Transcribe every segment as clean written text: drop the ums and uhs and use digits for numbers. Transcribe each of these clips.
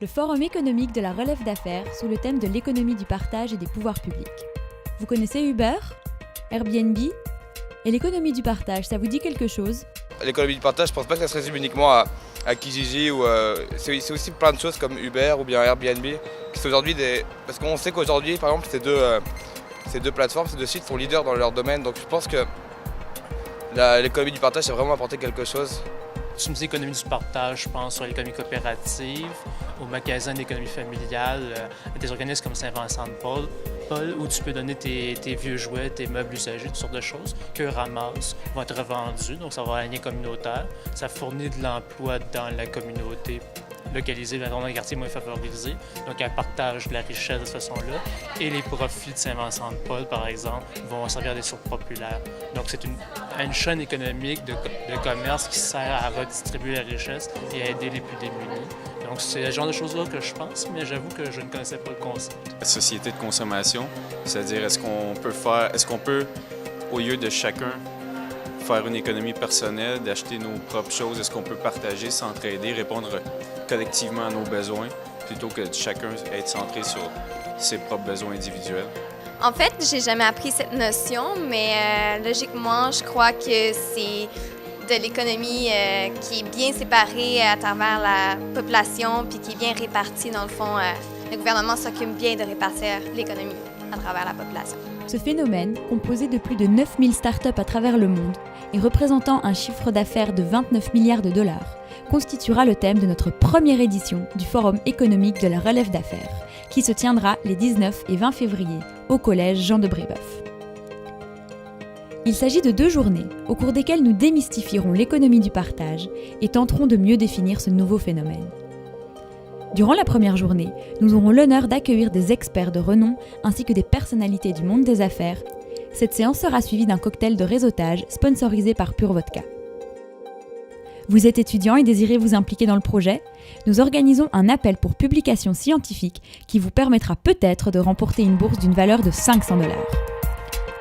le Forum économique de la relève d'affaires sous le thème de l'économie du partage et des pouvoirs publics. Vous connaissez Uber, Airbnb et l'économie du partage, ça vous dit quelque chose ? L'économie du partage, je pense pas que ça se résume uniquement à Kijiji ou c'est aussi plein de choses comme Uber ou bien Airbnb qui sont aujourd'hui parce qu'on sait qu'aujourd'hui par exemple ces deux plateformes, ces deux sites sont leaders dans leur domaine, donc je pense que l'économie du partage c'est vraiment apporté quelque chose. Si tu me dis économie du partage, je pense sur l'économie coopérative, au magasin d'économie familiale, à des organismes comme Saint-Vincent-de-Paul, où tu peux donner tes vieux jouets, tes meubles usagés, toutes sortes de choses, qu'eux ramassent, vont être revendus, donc ça va avoir un lien communautaire. Ça fournit de l'emploi dans la communauté localisée, dans un quartier moins favorisé, donc un partage de la richesse de cette façon-là. Et les profits de Saint-Vincent-de-Paul, par exemple, vont servir à des sources populaires. Donc c'est une chaîne économique de commerce qui sert à redistribuer la richesse et à aider les plus démunis. Donc c'est le genre de choses-là que je pense, mais j'avoue que je ne connaissais pas le concept. La société de consommation, c'est-à-dire est-ce qu'on peut, au lieu de chacun faire une économie personnelle, d'acheter nos propres choses, est-ce qu'on peut partager, s'entraider, répondre collectivement à nos besoins, plutôt que de chacun être centré sur ses propres besoins individuels? En fait, j'ai jamais appris cette notion, mais logiquement, je crois que c'est de l'économie qui est bien séparée à travers la population puis qui est bien répartie. Dans le fond, le gouvernement s'occupe bien de répartir l'économie à travers la population. Ce phénomène, composé de plus de 9000 startups à travers le monde et représentant un chiffre d'affaires de 29 milliards de dollars, constituera le thème de notre première édition du Forum économique de la relève d'affaires, qui se tiendra les 19 et 20 février au Collège Jean de Brébeuf. Il s'agit de 2 journées au cours desquelles nous démystifierons l'économie du partage et tenterons de mieux définir ce nouveau phénomène. Durant la première journée, nous aurons l'honneur d'accueillir des experts de renom ainsi que des personnalités du monde des affaires. Cette séance sera suivie d'un cocktail de réseautage sponsorisé par Pure Vodka. Vous êtes étudiant et désirez vous impliquer dans le projet ? Nous organisons un appel pour publication scientifique qui vous permettra peut-être de remporter une bourse d'une valeur de 500 $.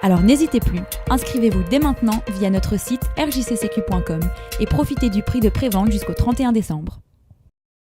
Alors n'hésitez plus, inscrivez-vous dès maintenant via notre site rjccq.com et profitez du prix de prévente jusqu'au 31 décembre.